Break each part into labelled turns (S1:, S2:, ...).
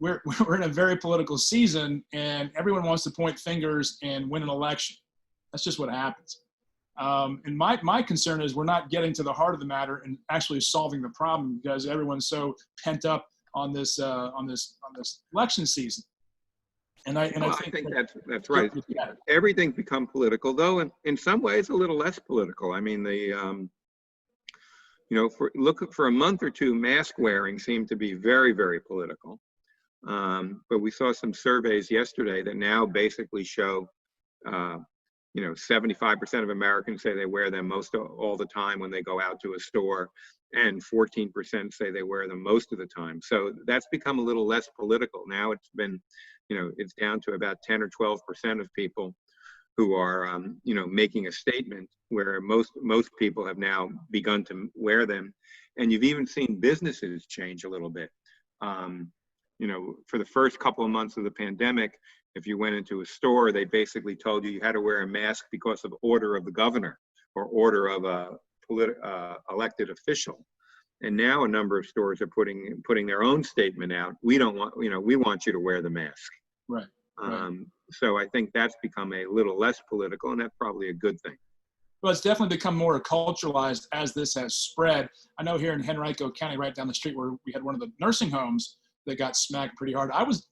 S1: we're in a very political season, and everyone wants to point fingers and win an election. That's just what happens. And my concern is we're not getting to the heart of the matter and actually solving the problem, because everyone's so pent up on this election season. And I think
S2: that's right. Everything's become political, though, and in some ways a little less political. I mean, look for a month or two, mask wearing seemed to be very, very political. But we saw some surveys yesterday that now basically show, 75% of Americans say they wear them all the time when they go out to a store, and 14% say they wear them most of the time. So that's become a little less political. Now it's been, it's down to about 10 or 12% of people who are, making a statement, where most people have now begun to wear them. And you've even seen businesses change a little bit. For the first couple of months of the pandemic, if you went into a store, they basically told you had to wear a mask because of order of the governor or order of a elected official. And now a number of stores are putting their own statement out. We want you to wear the mask.
S1: Right.
S2: So I think that's become a little less political, and that's probably a good thing.
S1: Well, it's definitely become more culturalized as this has spread. I know here in Henrico County, right down the street, where we had one of the nursing homes that got smacked pretty hard. I was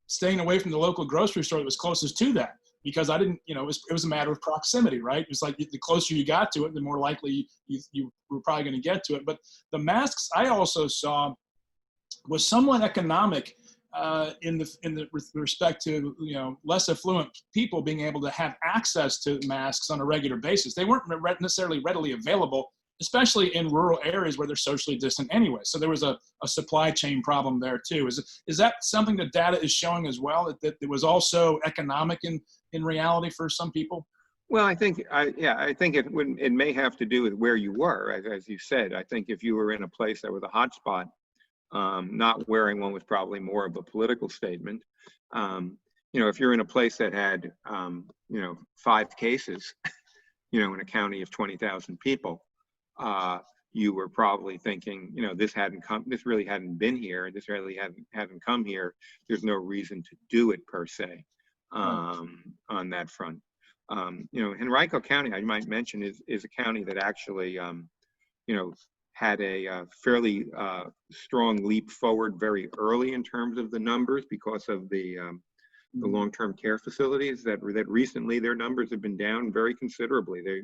S1: staying away from the local grocery store that was closest to that, because I didn't, it was a matter of proximity, right? It was like the closer you got to it, the more likely you were probably going to get to it. But the masks I also saw was somewhat economic with respect to less affluent people being able to have access to masks on a regular basis. They weren't necessarily readily available, especially in rural areas where they're socially distant anyway. So there was a supply chain problem there too. Is that something that data is showing as well, that it was also economic in reality for some people?
S2: Well, I think it may have to do with where you were, as you said. I think if you were in a place that was a hot spot, not wearing one was probably more of a political statement. If you're in a place that had 5 cases, in a county of 20,000 people, you were probably thinking, this really hadn't been here, this really hadn't come here. There's no reason to do it per se on that front. Henrico County, I might mention, is a county that actually, had a fairly strong leap forward very early in terms of the numbers because of the long-term care facilities that recently their numbers have been down very considerably.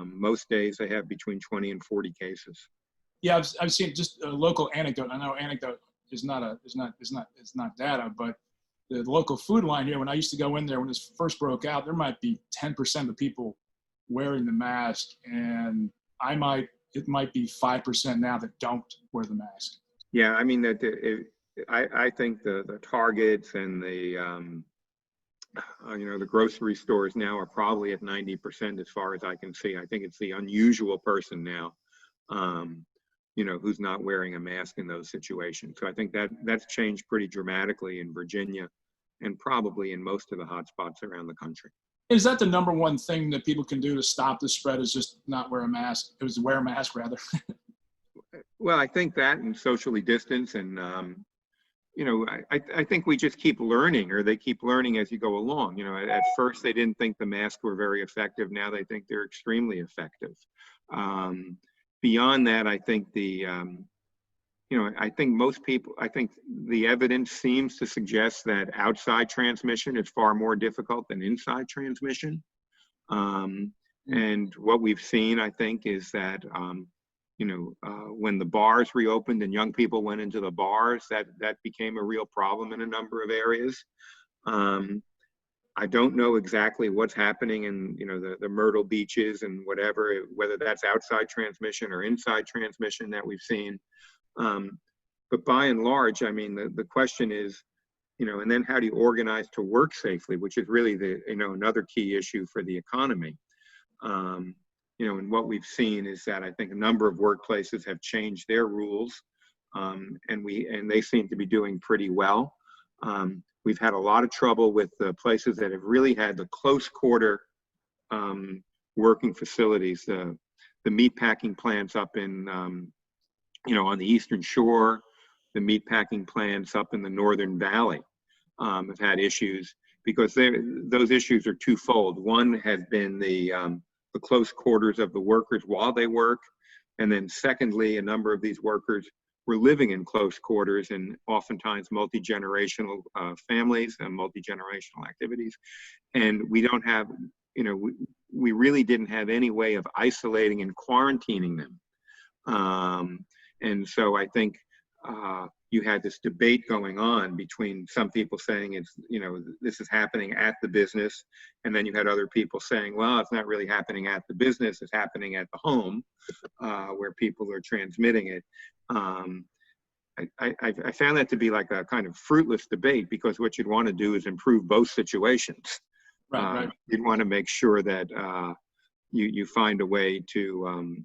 S2: Most days they have between 20 and 40 cases.
S1: Yeah, I've seen just a local anecdote. I know anecdote is not data, but the local food line here, when I used to go in there when this first broke out, there might be 10% of people wearing the mask, and it might be 5% now that don't wear the mask.
S2: Yeah, I mean I think the Targets and the the grocery stores now are probably at 90% as far as I can see. I think it's the unusual person now, who's not wearing a mask in those situations. So I think that's changed pretty dramatically in Virginia and probably in most of the hot spots around the country.
S1: Is that the number one thing that people can do to stop the spread, is just not wear a mask? It was wear a mask rather.
S2: Well, I think that, and socially distance, and I think we just keep learning, or they keep learning as you go along. At first they didn't think the masks were very effective. Now they think they're extremely effective. Beyond that, I think I think the evidence seems to suggest that outside transmission is far more difficult than inside transmission. And what we've seen, I think, is that when the bars reopened and young people went into the bars, that became a real problem in a number of areas. I don't know exactly what's happening in the Myrtle beaches and whether that's outside transmission or inside transmission that we've seen. But by and large, I mean, the question is, and then how do you organize to work safely, which is really another key issue for the economy. And what we've seen is that I think a number of workplaces have changed their rules, and they seem to be doing pretty well. We've had a lot of trouble with the places that have really had the close quarter working facilities, the meat packing plants up in on the Eastern Shore, the meatpacking plants up in the Northern Valley have had issues because those issues are twofold. One has been the close quarters of the workers while they work. And then secondly, a number of these workers were living in close quarters and oftentimes multi-generational families and multi-generational activities. And we don't have, we really didn't have any way of isolating and quarantining them. And so I think you had this debate going on between some people saying it's, this is happening at the business. And then you had other people saying, well, it's not really happening at the business, it's happening at the home where people are transmitting it. I found that to be like a kind of fruitless debate because what you'd want to do is improve both situations.
S1: Right.
S2: You'd want to make sure that you find a way to,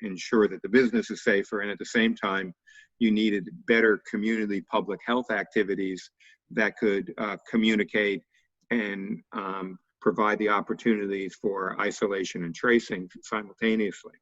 S2: ensure that the business is safer, and at the same time, you needed better community public health activities that could communicate and provide the opportunities for isolation and tracing simultaneously.